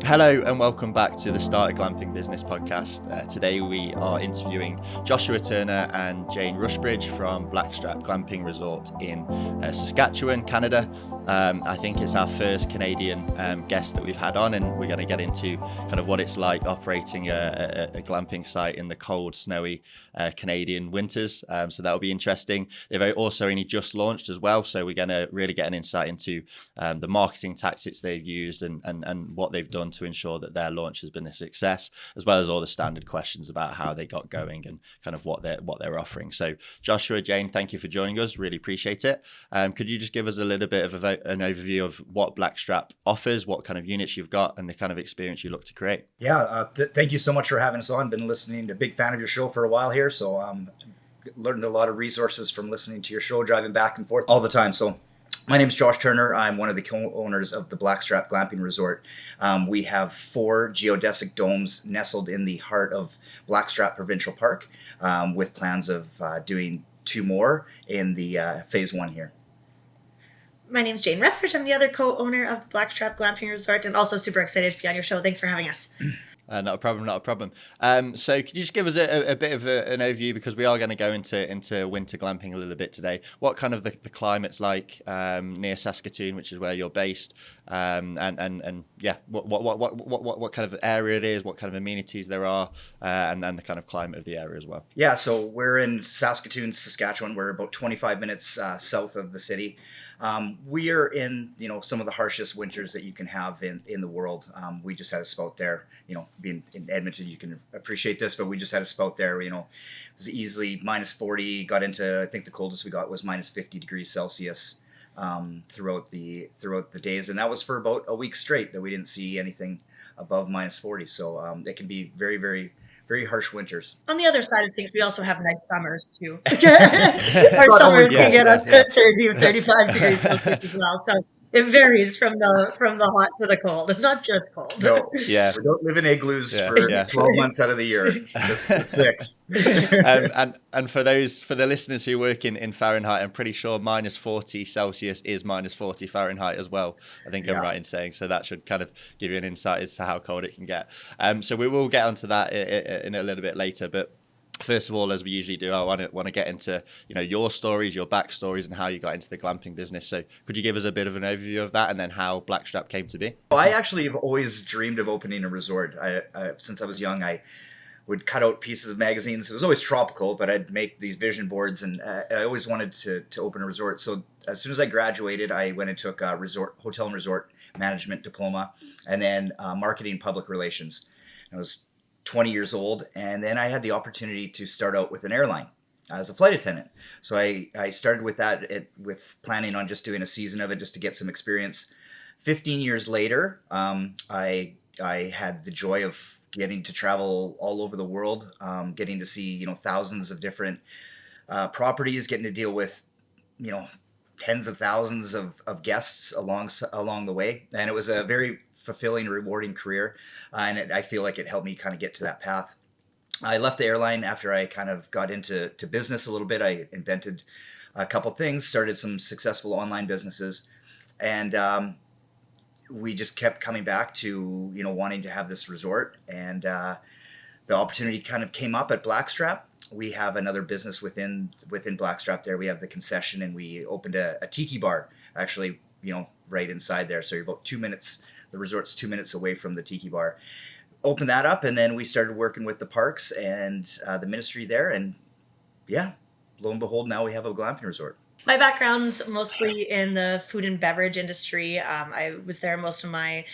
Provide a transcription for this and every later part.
Hello and welcome back to the Starter Glamping Business Podcast. Today we are interviewing Joshua Turner and Jane Rushbridge from Blackstrap Glamping Resort in Saskatchewan, Canada. I think it's our first Canadian guest that we've had on, and we're going to get into kind of what it's like operating a glamping site in the cold, snowy Canadian winters. So that'll be interesting. They've also only just launched as well, so we're going to really get an insight into the marketing tactics they've used and what they've done to ensure that their launch has been a success, as well as all the standard questions about how they got going and kind of what they're offering. So Joshua, Jane, thank you for joining us. Really appreciate it. Could you just give us a little bit of an overview of what Blackstrap offers, what kind of units you've got, and the kind of experience you look to create? Yeah, thank you so much for having us on. Been listening, a big fan of your show for a while here, so learned a lot of resources from listening to your show, driving back and forth all the time. So my name is Josh Turner. I'm one of the co-owners of the Blackstrap Glamping Resort. We have 4 geodesic domes nestled in the heart of Blackstrap Provincial Park, with plans of doing 2 more in the phase 1 here. My name is Jane Rushbridge. I'm the other co-owner of the Blackstrap Glamping Resort, and also super excited to be on your show. Thanks for having us. Not a problem. So could you just give us a bit of an overview, because we are going to go into winter glamping a little bit today. What kind of the climate's like near Saskatoon, which is where you're based, and yeah, what kind of area it is, what kind of amenities there are, and the kind of climate of the area as well. Yeah, so we're in Saskatoon, Saskatchewan. We're about 25 minutes south of the city. We are in, some of the harshest winters that you can have in the world. We just had a spout there, being in Edmonton, you can appreciate this, but we just had a spout there, it was easily minus 40, got into, I think the coldest we got was minus 50 degrees Celsius throughout the days. And that was for about a week straight that we didn't see anything above minus 40. So it can be very, very, very harsh winters. On the other side of things, we also have nice summers too. Our summers can get up to 30 or 35 degrees Celsius as well. So it varies from the hot to the cold. It's not just cold. No, yeah, we don't live in igloos for 12 months out of the year. Just 6. And for the listeners who work in Fahrenheit, I'm pretty sure minus 40 Celsius is minus 40 Fahrenheit as well. I think I'm right in saying, so that should kind of give you an insight as to how cold it can get. So we will get onto that in a little bit later, but first of all, as we usually do, I want to get into your stories, your backstories, and how you got into the glamping business. So could you give us a bit of an overview of that, and then how Blackstrap came to be? Well, I actually have always dreamed of opening a resort. Since I was young, I would cut out pieces of magazines. It was always tropical, but I'd make these vision boards, and I always wanted to open a resort. So as soon as I graduated, I went and took a hotel and resort management diploma, and then marketing public relations. I was 20 years old, and then I had the opportunity to start out with an airline as a flight attendant. So I started with that, with planning on just doing a season of it just to get some experience. 15 years later, I had the joy of getting to travel all over the world, getting to see thousands of different properties, getting to deal with tens of thousands of guests along the way, and it was a very fulfilling, rewarding career, and I feel like it helped me kind of get to that path. I left the airline after I kind of got into business a little bit. I invented a couple things, started some successful online businesses, and we just kept coming back to wanting to have this resort, and the opportunity kind of came up at Blackstrap. We have another business within Blackstrap there. We have the concession, and we opened a tiki bar, actually, right inside there. So you're about 2 minutes. The resort's 2 minutes away from the tiki bar. Opened that up, and then we started working with the parks and the ministry there. And yeah, lo and behold, now we have a glamping resort. My background's mostly in the food and beverage industry. I was there most of my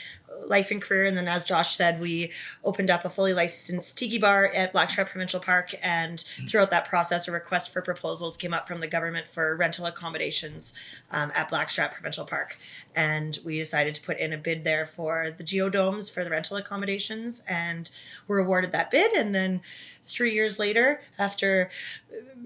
life and career. And then, as Josh said, we opened up a fully licensed tiki bar at Blackstrap Provincial Park. And throughout that process, a request for proposals came up from the government for rental accommodations at Blackstrap Provincial Park. And we decided to put in a bid there for the geodomes for the rental accommodations, and were awarded that bid. And then 3 years later, after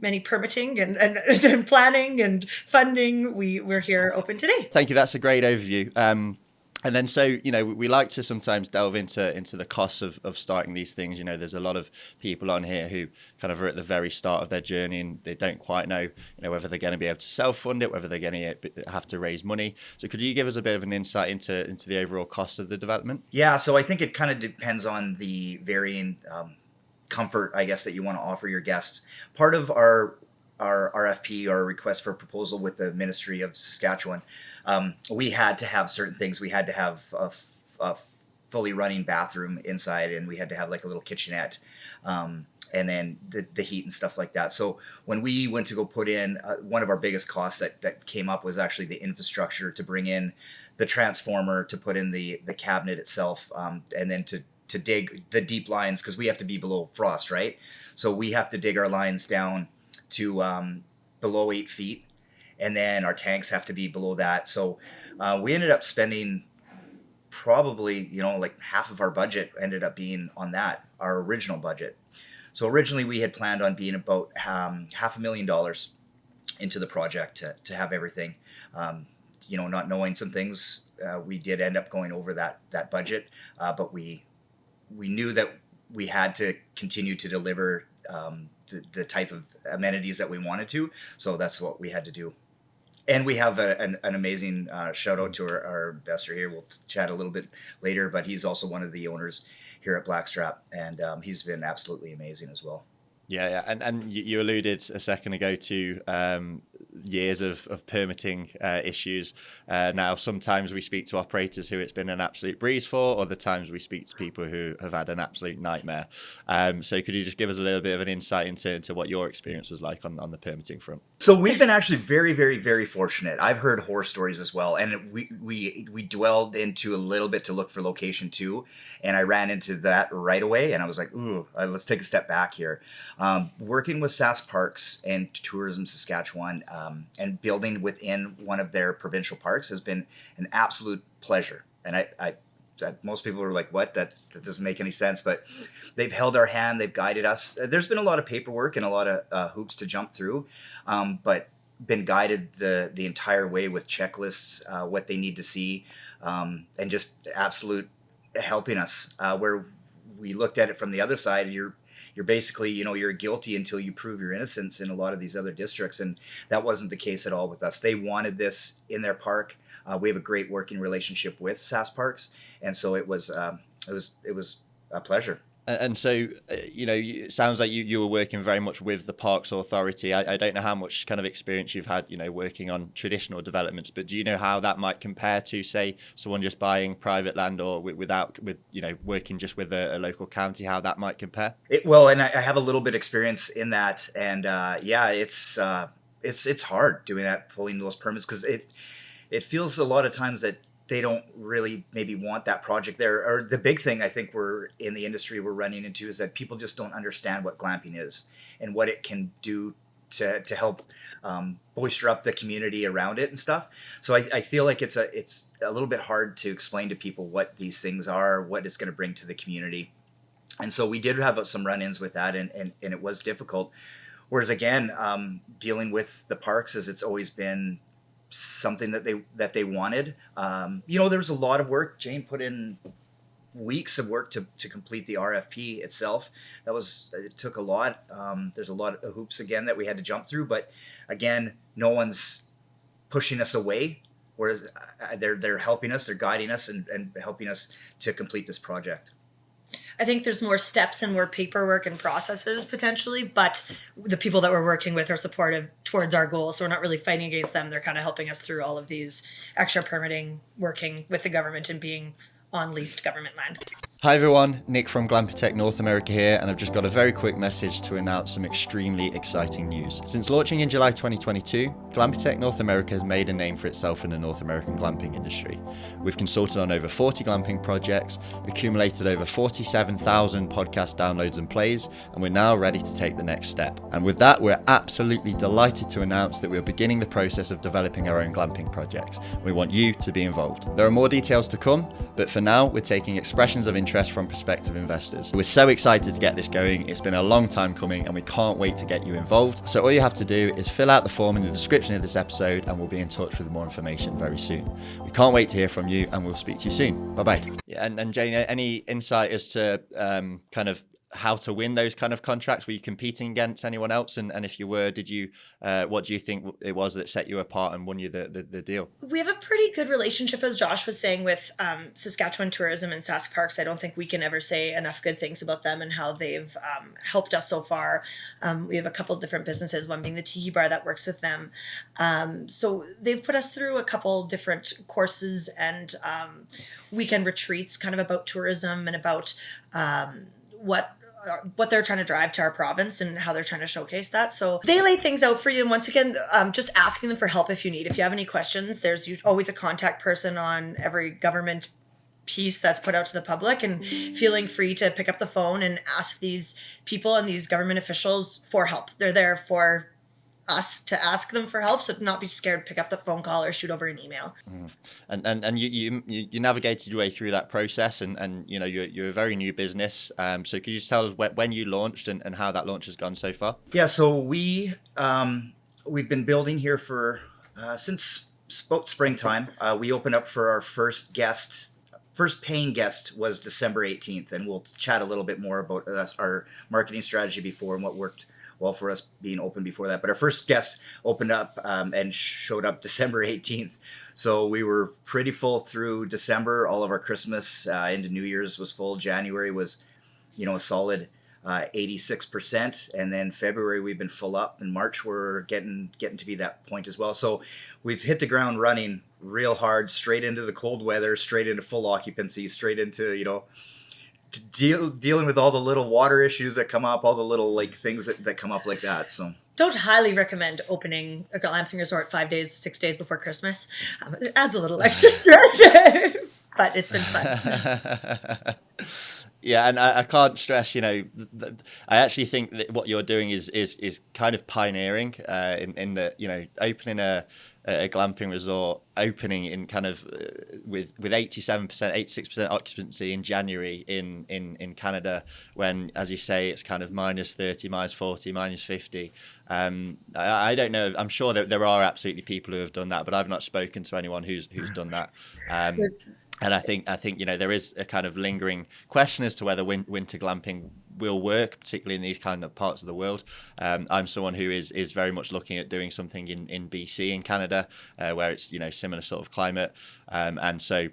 many permitting and planning and funding, we're here open today. Thank you. That's a great overview. And then, so, we like to sometimes delve into the costs of starting these things. There's a lot of people on here who kind of are at the very start of their journey and they don't quite know, whether they're going to be able to self-fund it, whether they're going to have to raise money. So could you give us a bit of an insight into the overall cost of the development? Yeah, so I think it kind of depends on the varying comfort, I guess, that you want to offer your guests. Part of our RFP, our request for proposal with the Ministry of Saskatchewan, we had to have certain things. We had to have a fully running bathroom inside, and we had to have like a little kitchenette, and then the heat and stuff like that. So when we went to go put in, one of our biggest costs that came up was actually the infrastructure to bring in the transformer, to put in the cabinet itself, and then to dig the deep lines, because we have to be below frost, right? So we have to dig our lines down to below 8 feet. And then our tanks have to be below that. So we ended up spending probably, like half of our budget ended up being on that, our original budget. So originally we had planned on being about $500,000 into the project to have everything. Not knowing some things, we did end up going over that budget, but we knew that we had to continue to deliver the type of amenities that we wanted to. So that's what we had to do. And we have an amazing shout out to our investor here. We'll chat a little bit later, but he's also one of the owners here at Blackstrap, and he's been absolutely amazing as well. Yeah. And you alluded a second ago to years of permitting issues. Now, sometimes we speak to operators who it's been an absolute breeze for, other times we speak to people who have had an absolute nightmare. So could you just give us a little bit of an insight into what your experience was like on the permitting front? So we've been actually very, very, very fortunate. I've heard horror stories as well. And we dwelled into a little bit to look for location too. And I ran into that right away. And I was like, ooh, let's take a step back here. Working with Sask Parks and Tourism Saskatchewan, and building within one of their provincial parks has been an absolute pleasure. And I most people are like, what? That doesn't make any sense. But they've held our hand. They've guided us. There's been a lot of paperwork and a lot of hoops to jump through, but been guided the entire way with checklists, what they need to see, and just absolute helping us. Where we looked at it from the other side, you're basically, you're guilty until you prove your innocence in a lot of these other districts. And that wasn't the case at all with us. They wanted this in their park. We have a great working relationship with Sask Parks. And so it was a pleasure. And so, it sounds like you were working very much with the Parks Authority. I don't know how much kind of experience you've had, working on traditional developments, but do you know how that might compare to, say, someone just buying private land or working just with a local county, how that might compare? And I have a little bit experience in that. And it's hard doing that, pulling those permits, because it feels a lot of times that they don't really maybe want that project there. Or the big thing I think we're in the industry we're running into is that people just don't understand what glamping is and what it can do to help bolster up the community around it and stuff. So I feel like it's a little bit hard to explain to people what these things are, what it's going to bring to the community. And so we did have some run-ins with that, and it was difficult. Whereas again, dealing with the parks, as it's always been something that they wanted. There was a lot of work. Jane put in weeks of work to complete the RFP itself. It took a lot. There's a lot of hoops again that we had to jump through, but again, no one's pushing us away. Whereas they're helping us, they're guiding us and helping us to complete this project. I think there's more steps and more paperwork and processes potentially, but the people that we're working with are supportive towards our goal. So we're not really fighting against them. They're kind of helping us through all of these extra permitting, working with the government and being on leased government land. Hi everyone, Nick from Glampitect North America here, and I've just got a very quick message to announce some extremely exciting news. Since launching in July 2022, Glampitect North America has made a name for itself in the North American glamping industry. We've consulted on over 40 glamping projects, accumulated over 47,000 podcast downloads and plays, and we're now ready to take the next step. And with that, we're absolutely delighted to announce that we're beginning the process of developing our own glamping projects. We want you to be involved. There are more details to come, but for now, we're taking expressions of interest interest from prospective investors. We're so excited to get this going. It's been a long time coming and we can't wait to get you involved. So all you have to do is fill out the form in the description of this episode and we'll be in touch with more information very soon. We can't wait to hear from you and we'll speak to you soon. Bye-bye. Yeah, and Jane, any insight as to kind of how to win those kind of contracts? Were you competing against anyone else? And if you were, did you, what do you think it was that set you apart and won you the deal? We have a pretty good relationship, as Josh was saying, with Saskatchewan Tourism and Sask Parks. I don't think we can ever say enough good things about them and how they've helped us so far. We have a couple of different businesses, one being the Tiki Bar that works with them. So they've put us through a couple different courses and weekend retreats kind of about tourism and about what they're trying to drive to our province and how they're trying to showcase that. So they lay things out for you. And once again, just asking them for help if you need. If you have any questions, there's always a contact person on every government piece that's put out to the public, and feeling free to pick up the phone and ask these people and these government officials for help. They're there for us to ask them for help, so to not be scared, pick up the phone call or shoot over an email. And you navigated your way through that process, and you know you're a very new business. So could you just tell us when you launched and how that launch has gone so far? Yeah, so we've been building here for since about springtime. We opened up for our first paying guest was December 18th, and we'll chat a little bit more about our marketing strategy before and what worked well for us being open before that. But our first guest opened up and showed up December 18th. So we were pretty full through December. All of our Christmas into New Year's was full. January was, a solid 86%. And then February we've been full up. And March we're getting to be that point as well. So we've hit the ground running real hard, straight into the cold weather, straight into full occupancy, straight into, dealing with all the little water issues that come up, all the little things that come up like that. So don't highly recommend opening a glamping resort 6 days before Christmas. It adds a little extra stress, but it's been fun. Yeah, and I can't stress, I actually think that what you're doing is kind of pioneering in that, opening a glamping resort, opening in kind of with 87%, 86% occupancy in January in Canada, when, as you say, it's kind of minus 30, minus 40, minus 50. I don't know. I'm sure that there are absolutely people who have done that, but I've not spoken to anyone who's done that. And I think there is a kind of lingering question as to whether winter glamping will work, particularly in these kind of parts of the world. I'm someone who is very much looking at doing something in BC in Canada, where it's similar sort of climate, and so.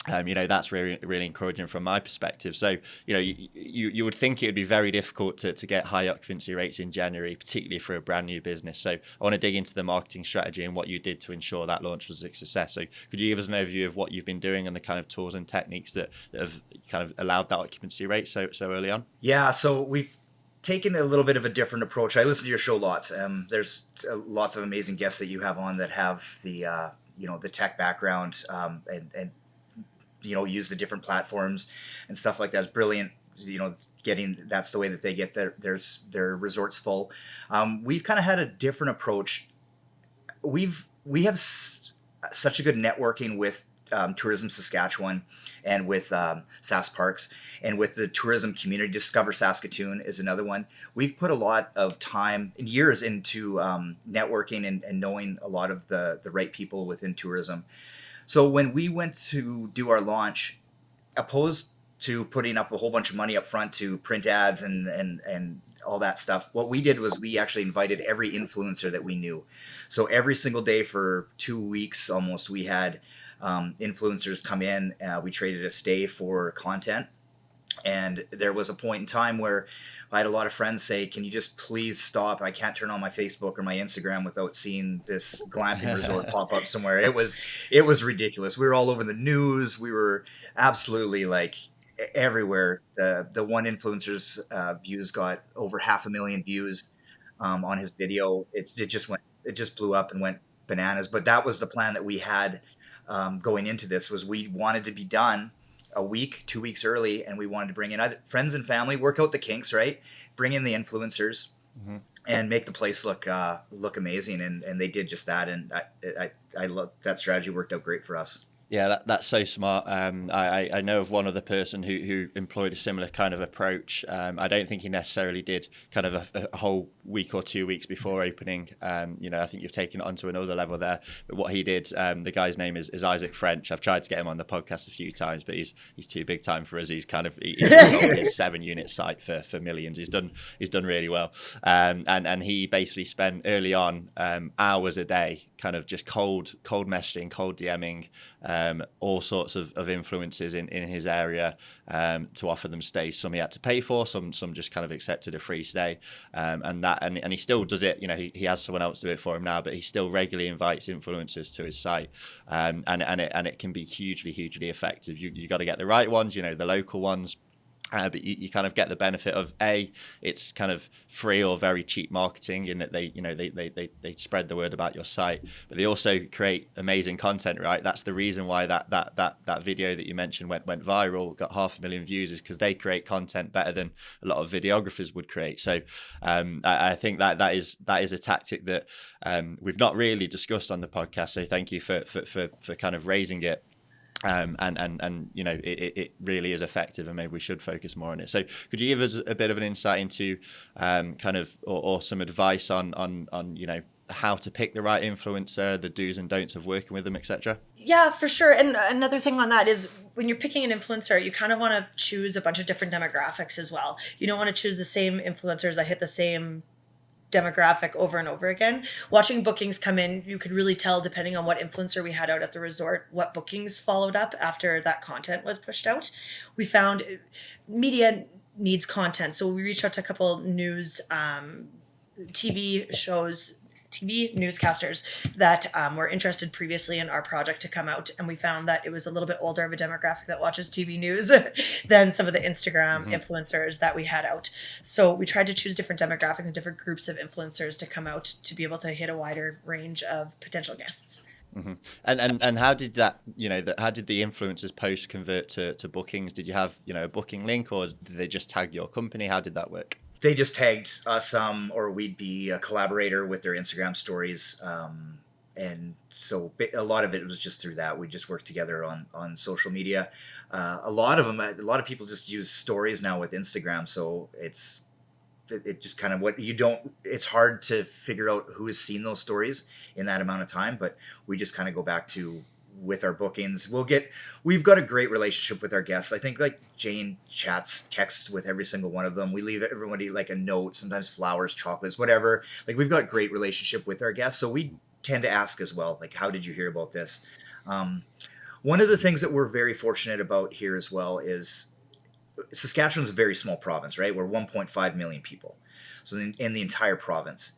That's really, really encouraging from my perspective. So, you would think it would be very difficult to get high occupancy rates in January, particularly for a brand new business. So I want to dig into the marketing strategy and what you did to ensure that launch was a success. So could you give us an overview of what you've been doing and the kind of tools and techniques that have kind of allowed that occupancy rate so early on? Yeah, so we've taken a little bit of a different approach. I listen to your show lots. There's lots of amazing guests that you have on that have the tech background and use the different platforms and stuff like that. It's brilliant. That's the way that they get their resorts full. We've kind of had a different approach. We have such a good networking with Tourism Saskatchewan and with Sask Parks and with the tourism community. Discover Saskatoon is another one. We've put a lot of time and years into networking and knowing a lot of the right people within tourism. So when we went to do our launch, opposed to putting up a whole bunch of money up front to print ads and all that stuff, what we did was we actually invited every influencer that we knew. So every single day for 2 weeks almost, we had influencers come in. We traded a stay for content. And there was a point in time where I had a lot of friends say, can you just please stop? I can't turn on my Facebook or my Instagram without seeing this glamping resort pop up somewhere. It was ridiculous. We were all over the news. We were absolutely everywhere. The one influencer's views got over 500,000 views on his video. It just blew up and went bananas. But that was the plan that we had going into this, was we wanted to be done a week, 2 weeks early, and we wanted to bring in other friends and family, work out the kinks, right? Bring in the influencers, and make the place look amazing. And they did just that. And I love that strategy. Worked out great for us. Yeah, that's so smart. I know of one other person who employed a similar kind of approach. I don't think he necessarily did kind of a whole week or 2 weeks before opening. I think you've taken it onto another level there. But what he did, the guy's name is Isaac French. I've tried to get him on the podcast a few times, but he's too big time for us. He's sold his 7-unit site for millions. He's done really well. And he basically spent early on hours a day, kind of just cold messaging, cold DMing. All sorts of influences in his area to offer them stays. Some he had to pay for, some just kind of accepted a free stay, and he still does it. He has someone else do it for him now, but he still regularly invites influencers to his site, and it can be hugely effective. You got to get the right ones, the local ones. But you kind of get the benefit of it's kind of free or very cheap marketing in that they spread the word about your site, but they also create amazing content, right? That's the reason why that video that you mentioned went viral, got 500,000 views, is because they create content better than a lot of videographers would create. So I think that is a tactic that we've not really discussed on the podcast. So thank you for kind of raising it. It really is effective, and maybe we should focus more on it. So could you give us a bit of an insight into kind of or some advice on how to pick the right influencer, the do's and don'ts of working with them, etc.? Yeah, for sure. And another thing on that is when you're picking an influencer, you kind of want to choose a bunch of different demographics as well. You don't want to choose the same influencers that hit the same demographic over and over again. Watching bookings come in, you could really tell, depending on what influencer we had out at the resort, what bookings followed up after that content was pushed out. We found media needs content, so we reached out to a couple news TV newscasters that were interested previously in our project to come out, and we found that it was a little bit older of a demographic that watches TV news than some of the Instagram influencers that we had out. So we tried to choose different demographics and different groups of influencers to come out to be able to hit a wider range of potential guests. Mm-hmm. And how did that, how did the influencers post convert to bookings? Did you have, a booking link, or did they just tag your company? How did that work? They just tagged us, or we'd be a collaborator with their Instagram stories. And so a lot of it was just through that. We just worked together on social media. A lot of people just use stories now with Instagram. So it just kind of it's hard to figure out who has seen those stories in that amount of time, but we just kind of go back to with our bookings. We've got a great relationship with our guests. I think like Jane texts with every single one of them. We leave everybody like a note, sometimes flowers, chocolates, whatever. Like we've got great relationship with our guests. So we tend to ask as well, like, how did you hear about this? One of the things that we're very fortunate about here as well is Saskatchewan's a very small province, right? We're 1.5 million people. So in the entire province,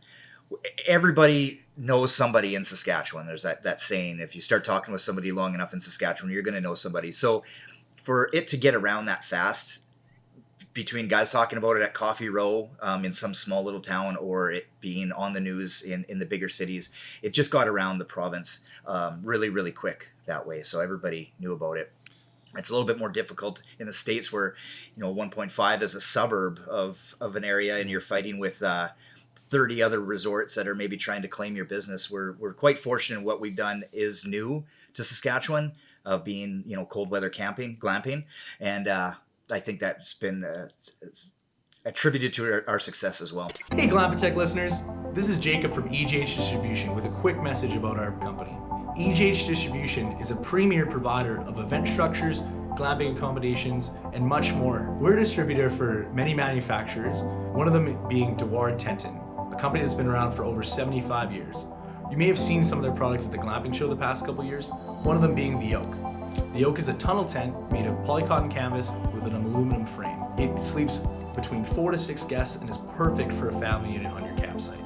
everybody knows somebody in Saskatchewan. There's that saying, if you start talking with somebody long enough in Saskatchewan, you're going to know somebody. So for it to get around that fast, between guys talking about it at Coffee Row in some small little town, or it being on the news in the bigger cities, it just got around the province really, really quick that way. So everybody knew about it. It's a little bit more difficult in the States where, 1.5 is a suburb of an area, and you're fighting with 30 other resorts that are maybe trying to claim your business. We're quite fortunate. What we've done is new to Saskatchewan, of being, cold weather camping, glamping. And I think that's been attributed to our success as well. Hey Glampitect listeners, this is Jacob from EJH Distribution with a quick message about our company. EJH Distribution is a premier provider of event structures, glamping accommodations, and much more. We're a distributor for many manufacturers, one of them being Dewar Tenton, a company that's been around for over 75 years. You may have seen some of their products at the glamping show the past couple years, one of them being the Oak. The Oak is a tunnel tent made of polycotton canvas with an aluminum frame. It sleeps between 4 to 6 guests and is perfect for a family unit on your campsite.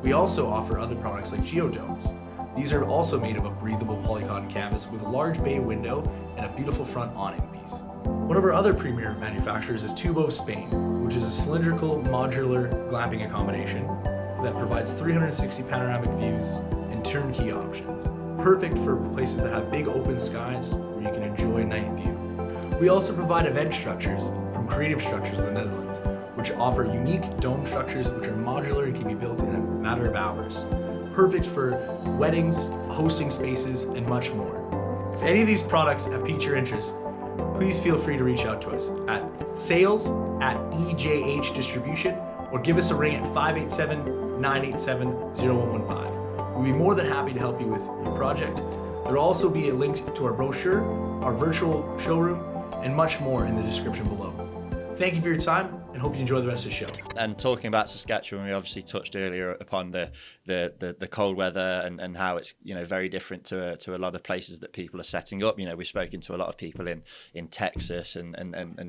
We also offer other products like geodomes. These are also made of a breathable polycotton canvas with a large bay window and a beautiful front awning piece. One of our other premier manufacturers is Tubo Spain, which is a cylindrical modular glamping accommodation that provides 360 panoramic views and turnkey options. Perfect for places that have big open skies where you can enjoy a night view. We also provide event structures from Creative Structures in the Netherlands, which offer unique dome structures which are modular and can be built in a matter of hours. Perfect for weddings, hosting spaces, and much more. If any of these products have piqued your interest, please feel free to reach out to us at sales@EJH Distribution or give us a ring at 587-987-0115. We'll be more than happy to help you with your project. There will also be a link to our brochure, our virtual showroom, and much more in the description below. Thank you for your time and hope you enjoy the rest of the show. And talking about Saskatchewan, we obviously touched earlier upon the cold weather and how it's, you know, very different to a lot of places that people are setting up. You know, we've spoken to a lot of people in Texas and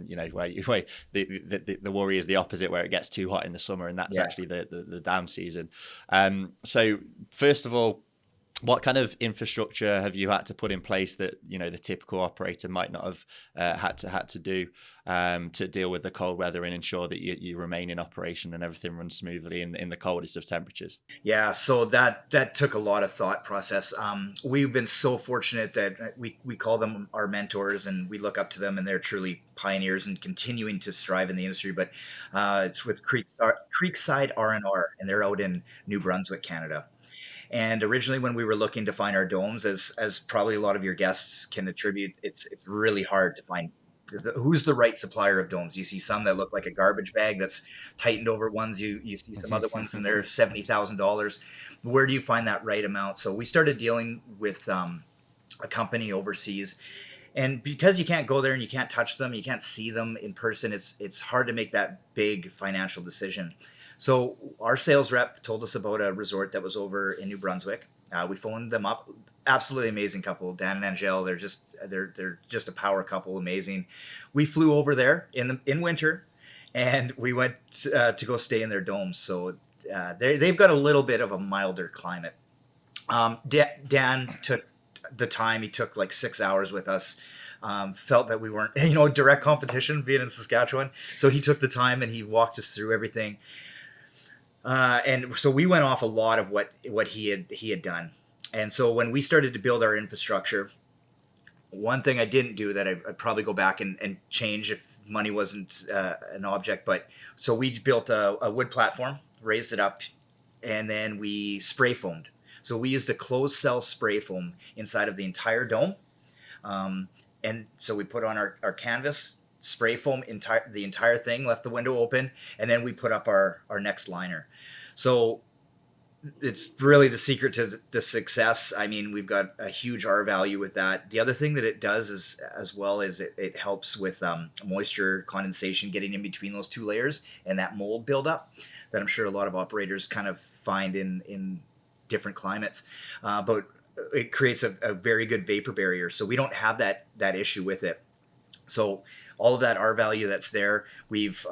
you know, where the worry is the opposite, where it gets too hot in the summer, and that's actually the down season. So first of all, what kind of infrastructure have you had to put in place that, you know, the typical operator might not have had to do to deal with the cold weather and ensure that you remain in operation and everything runs smoothly in the coldest of temperatures? Yeah, so that took a lot of thought process. We've been so fortunate that we call them our mentors, and we look up to them, and they're truly pioneers and continuing to strive in the industry. But it's with Creekside R&R, and they're out in New Brunswick, Canada. And originally, when we were looking to find our domes, as probably a lot of your guests can attribute, it's really hard to find who's the right supplier of domes. You see some that look like a garbage bag that's tightened over ones. You see some other ones, and they're $70,000. Where do you find that right amount? So we started dealing with a company overseas. And because you can't go there and you can't touch them, you can't see them in person, it's hard to make that big financial decision. So our sales rep told us about a resort that was over in New Brunswick. We phoned them up. Absolutely amazing couple, Dan and Angel. They're just a power couple, amazing. We flew over there in winter, and we went to go stay in their domes. So they've got a little bit of a milder climate. Dan took the time. He took like 6 hours with us. Felt that we weren't, direct competition being in Saskatchewan. So he took the time and he walked us through everything. And so we went off a lot of what he had done. And so when we started to build our infrastructure, one thing I didn't do that I'd probably go back and change if money wasn't an object. But so we built a wood platform, raised it up, and then we spray foamed. So we used a closed cell spray foam inside of the entire dome. And so we put on our canvas, spray foam the entire thing, left the window open, and then we put up our next liner. So it's really the secret to the success. I mean, we've got a huge R value with that. The other thing that it does is, as well as it helps with moisture condensation getting in between those two layers and that mold buildup that I'm sure a lot of operators kind of find in different climates. But it creates a very good vapor barrier. So we don't have that issue with it. So all of that R value that's there, we've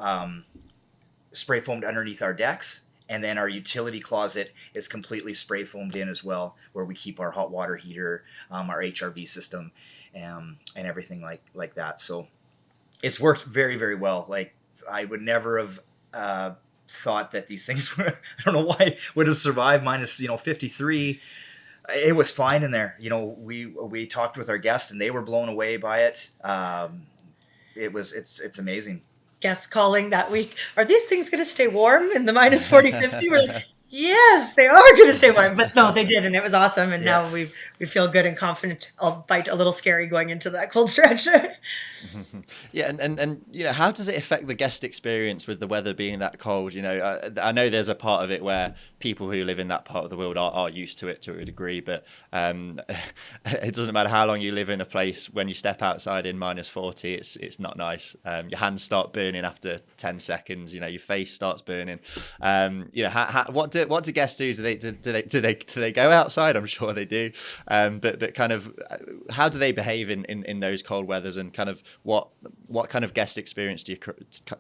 spray foamed underneath our decks, and then our utility closet is completely spray foamed in as well, where we keep our hot water heater, our HRV system, and everything like that. So it's worked very, very well. Like, I would never have thought that these things I don't know why would have survived minus 53. It was fine in there. We talked with our guests and they were blown away by it. It's amazing. Guests calling that week, are these things going to stay warm in the minus 40, 50? We're like, yes, they are going to stay warm. But no, they did, and it was awesome. And now we feel good and confident, albeit a little scary going into that cold stretch. Yeah, and how does it affect the guest experience with the weather being that cold? I know there's a part of it where people who live in that part of the world are used to it to a degree, but it doesn't matter how long you live in a place. When you step outside in minus 40, it's not nice. Your hands start burning after 10 seconds. Your face starts burning. What do guests do? Do they go outside? I'm sure they do. But kind of how do they behave in those cold weathers, and kind of what kind of guest experience do you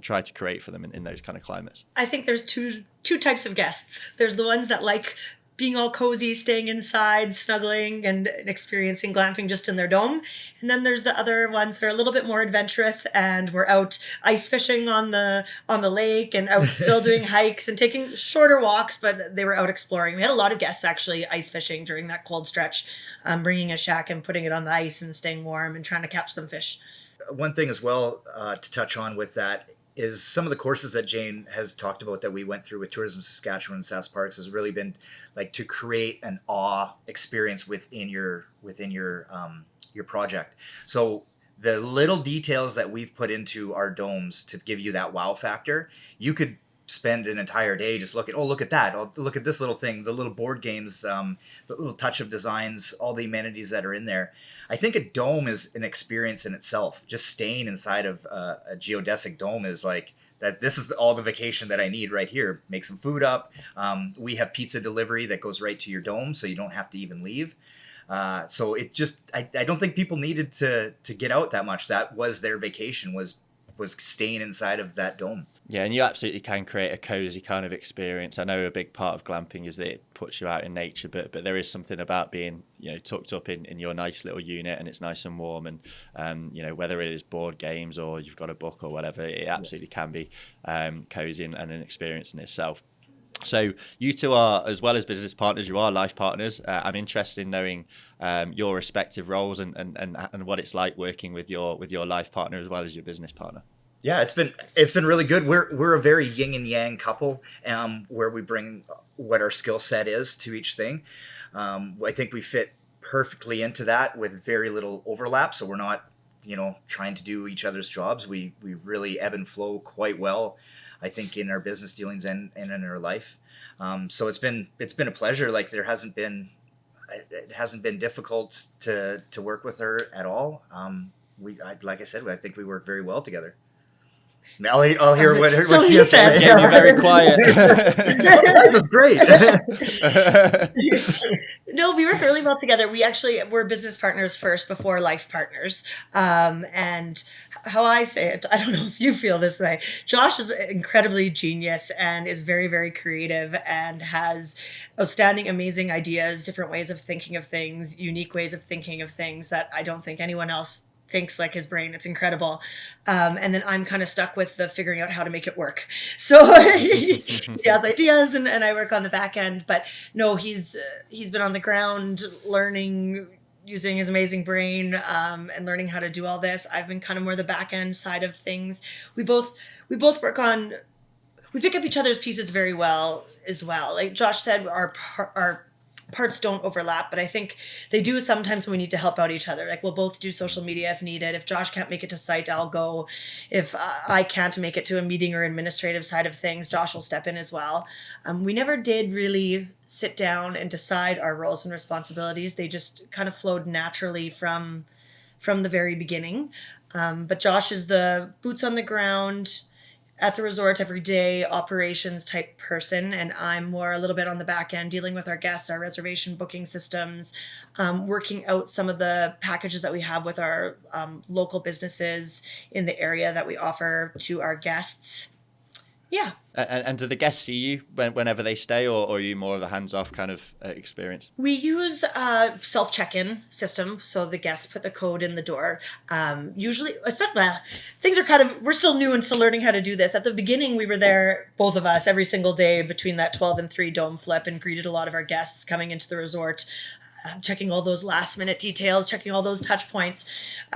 try to create for them in those kind of climates? I think there's two types of guests. There's the ones that like being all cozy, staying inside, snuggling, and experiencing glamping just in their dome. And then there's the other ones that are a little bit more adventurous, and we're out ice fishing on the lake and out still doing hikes and taking shorter walks, but they were out exploring. We had a lot of guests actually ice fishing during that cold stretch, bringing a shack and putting it on the ice and staying warm and trying to catch some fish. One thing as well to touch on with that is some of the courses that Jane has talked about that we went through with Tourism Saskatchewan and Sass Parks has really been like to create an awe experience within your your project. So the little details that we've put into our domes to give you that wow factor, you could spend an entire day just looking, oh, look at that. Oh, look at this little thing, the little board games, the little touch of designs, all the amenities that are in there. I think a dome is an experience in itself. Just staying inside of a geodesic dome is like, that this is all the vacation that I need right here. Make some food up. We have pizza delivery that goes right to your dome, so you don't have to even leave. So it just, I don't think people needed to get out that much. That was their vacation, was staying inside of that dome. Yeah, and you absolutely can create a cozy kind of experience. I know a big part of glamping is that it puts you out in nature, but there is something about being, tucked up in your nice little unit, and it's nice and warm, and whether it is board games or you've got a book or whatever, it absolutely can be cozy and an experience in itself. So you two are, as well as business partners, you are life partners. I'm interested in knowing your respective roles and what it's like working with your life partner as well as your business partner. Yeah, it's been really good. We're a very yin and yang couple, where we bring what our skill set is to each thing. I think we fit perfectly into that with very little overlap. So we're not, trying to do each other's jobs. We really ebb and flow quite well, I think, in our business dealings and in our life. So it's been a pleasure. Like it hasn't been difficult to work with her at all. Like I said, I think we work very well together. I'll hear what she has to say. Yeah, you're very quiet. Life is great. No, we work really well together. We're business partners first before life partners. And how I say it, I don't know if you feel this way. Josh is incredibly genius and is very, very creative and has outstanding, amazing ideas, different ways of thinking of things, unique ways of thinking of things that I don't think anyone else thinks like his brain. It's incredible. And then I'm kind of stuck with the figuring out how to make it work. So he has ideas and I work on the back end, but no, he's been on the ground learning, using his amazing brain, and learning how to do all this. I've been kind of more the back end side of things. We both work on, we pick up each other's pieces very well as well. Like Josh said, our parts don't overlap, but I think they do sometimes when we need to help out each other. Like we'll both do social media if needed. If Josh can't make it to site, I'll go. If I can't make it to a meeting or administrative side of things, Josh will step in as well. We never did really sit down and decide our roles and responsibilities. They just kind of flowed naturally from the very beginning. But Josh is the boots on the ground, at the resort every day, operations type person. And I'm more a little bit on the back end, dealing with our guests, our reservation booking systems, working out some of the packages that we have with our local businesses in the area that we offer to our guests. Yeah. And do the guests see you whenever they stay, or are you more of a hands-off kind of experience? We use a self-check-in system, so the guests put the code in the door. Usually, especially, things are we're still new and still learning how to do this. At the beginning, we were there, both of us, every single day between that 12 and 3 dome flip, and greeted a lot of our guests coming into the resort, checking all those last-minute details, checking all those touch points.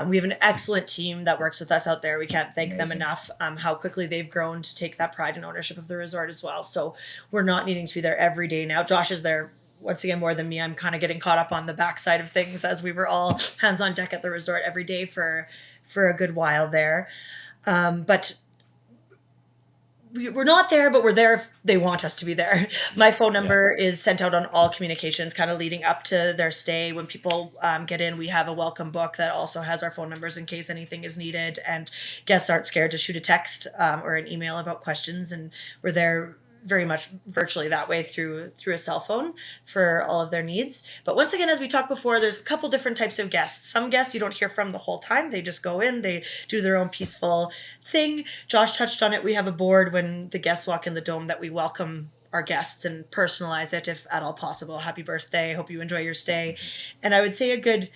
We have an excellent team that works with us out there. We can't thank them enough, how quickly they've grown to take that pride and ownership of the resort as well. So we're not needing to be there every day now. Josh is there once again more than me. I'm kind of getting caught up on the backside of things, as we were all hands on deck at the resort every day for a good while there. But we're not there, but we're there if they want us to be there. My phone number is sent out on all communications kind of leading up to their stay. When people get in, we have a welcome book that also has our phone numbers in case anything is needed. And guests aren't scared to shoot a text or an email about questions. And we're there very much virtually that way through a cell phone for all of their needs. But once again, as we talked before, there's a couple different types of guests. Some guests you don't hear from the whole time. They just go in, they do their own peaceful thing. Josh touched on it. We have a board when the guests walk in the dome that we welcome our guests and personalize it if at all possible. Happy birthday. Hope you enjoy your stay. And I would say a good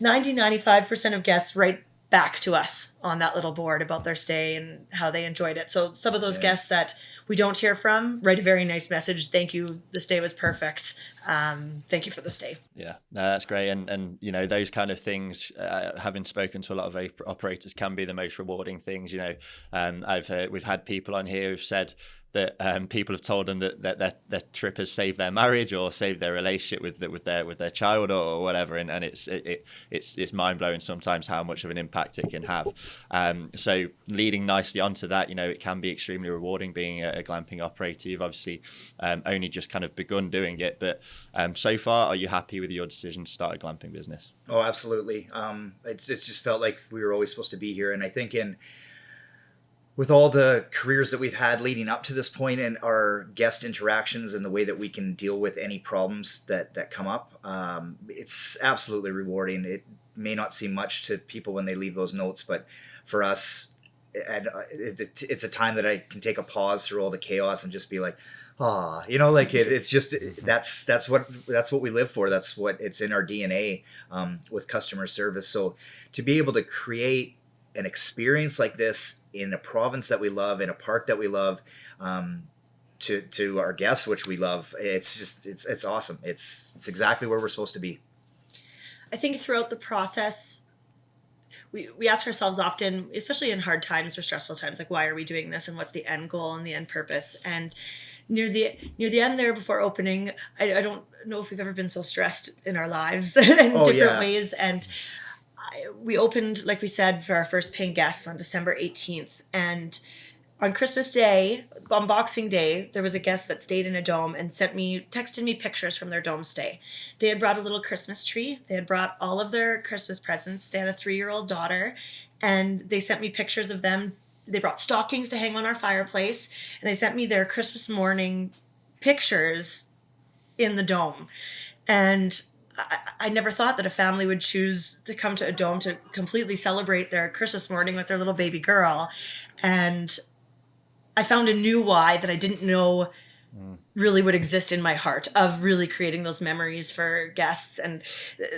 90-95% of guests write back to us on that little board about their stay and how they enjoyed it. So some of those guests that we don't hear from, write a very nice message. Thank you. The stay was perfect. Thank you for the stay. Yeah, no, that's great. And you know, those kind of things, having spoken to a lot of operators, can be the most rewarding things. You know, we've had people on here who've said that people have told them that their trip has saved their marriage or saved their relationship with their child or whatever, and it's mind blowing sometimes how much of an impact it can have. So leading nicely onto that, you know, it can be extremely rewarding being a glamping operator. You've obviously only just kind of begun doing it, but so far, are you happy with your decision to start a glamping business? Oh, absolutely. It's just felt like we were always supposed to be here, and I think with all the careers that we've had leading up to this point and our guest interactions and the way that we can deal with any problems that come up, it's absolutely rewarding. It may not seem much to people when they leave those notes, but for us, it's a time that I can take a pause through all the chaos and just be like, like it's just, that's what we live for. That's what it's in our DNA, with customer service. So to be able to create an experience like this in a province that we love, in a park that we love, to our guests, which we love, it's awesome. It's exactly where we're supposed to be. I think throughout the process, we ask ourselves often, especially in hard times or stressful times, like, why are we doing this and what's the end goal and the end purpose? And near the end there before opening, I don't know if we've ever been so stressed in our lives in different ways. And we opened, like we said, for our first paying guests on December 18th. And on Christmas Day, on Boxing Day, there was a guest that stayed in a dome and texted me pictures from their dome stay. They had brought a little Christmas tree. They had brought all of their Christmas presents. They had a 3-year-old daughter, and they sent me pictures of them. They brought stockings to hang on our fireplace, and they sent me their Christmas morning pictures in the dome. And I never thought that a family would choose to come to a dome to completely celebrate their Christmas morning with their little baby girl. And I found a new why that I didn't know really would exist in my heart, of really creating those memories for guests. And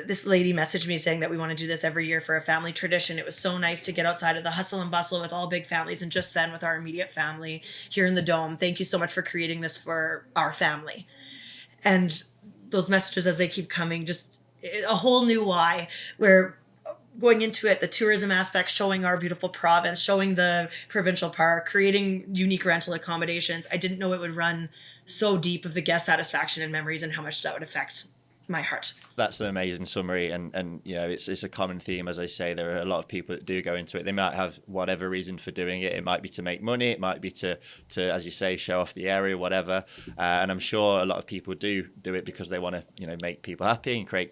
this lady messaged me saying that we want to do this every year for a family tradition. It was so nice to get outside of the hustle and bustle with all big families and just spend with our immediate family here in the dome. Thank you so much for creating this for our family. And those messages, as they keep coming, just a whole new why. We're going into it, the tourism aspect, showing our beautiful province, showing the provincial park, creating unique rental accommodations. I didn't know it would run so deep of the guest satisfaction and memories and how much that would affect my heart. That's an amazing summary, and you know, it's a common theme. As I say, there are a lot of people that do go into it. They might have whatever reason for doing it. It might be to make money, it might be to as you say, show off the area, whatever. And I'm sure a lot of people do it because they want to, you know, make people happy and create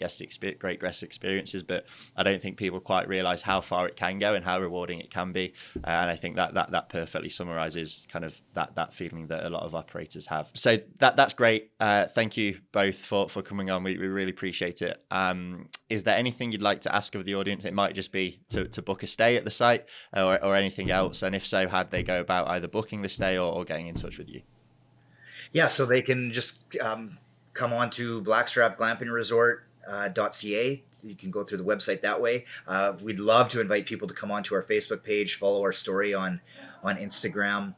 great guest experiences. But I don't think people quite realize how far it can go and how rewarding it can be. And I think that perfectly summarizes kind of that feeling that a lot of operators have. So that's great. Thank you both for coming on. We really appreciate it. Is there anything you'd like to ask of the audience? It might just be to book a stay at the site or anything else. And if so, how'd they go about either booking the stay or getting in touch with you? Yeah, so they can just come on to Blackstrap Glamping Resort .ca. You can go through the website that way. We'd love to invite people to come onto our Facebook page, follow our story on Instagram.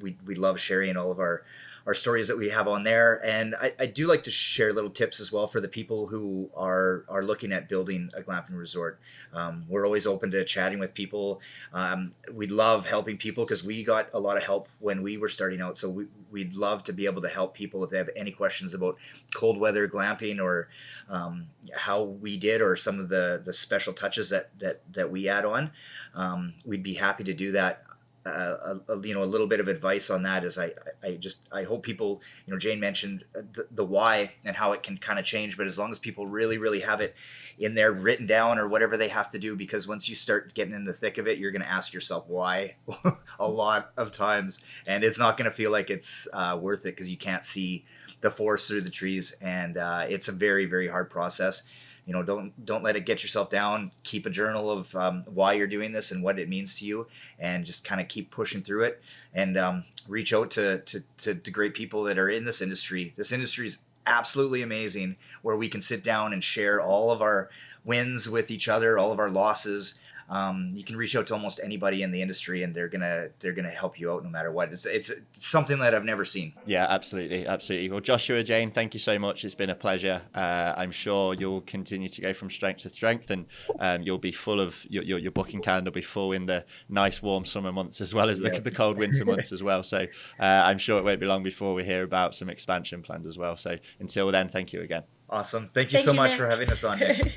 We love sharing all of our stories that we have on there. And I do like to share little tips as well for the people who are looking at building a glamping resort. We're always open to chatting with people. We love helping people because we got a lot of help when we were starting out. So we'd love to be able to help people if they have any questions about cold weather glamping or how we did, or some of the special touches that we add on. We'd be happy to do that. A little bit of advice on that is I hope people, Jane mentioned the why and how it can kind of change, but as long as people really, really have it in there written down or whatever they have to do, because once you start getting in the thick of it, you're going to ask yourself why a lot of times, and it's not going to feel like it's worth it because you can't see the forest through the trees, and it's a very, very hard process. Don't let it get yourself down. Keep a journal of why you're doing this and what it means to you, and just kind of keep pushing through it, and reach out to great people that are in this industry. This industry is absolutely amazing, where we can sit down and share all of our wins with each other, all of our losses. You can reach out to almost anybody in the industry, and they're gonna help you out no matter what. It's something that I've never seen. Yeah, absolutely. Well, Joshua, Jane, thank you so much. It's been a pleasure. I'm sure you'll continue to go from strength to strength, and you'll be full of your booking calendar will be full in the nice warm summer months as well as the cold winter months as well. So I'm sure it won't be long before we hear about some expansion plans as well. So until then, thank you again. Awesome. Thank you so much for having us on, Nick.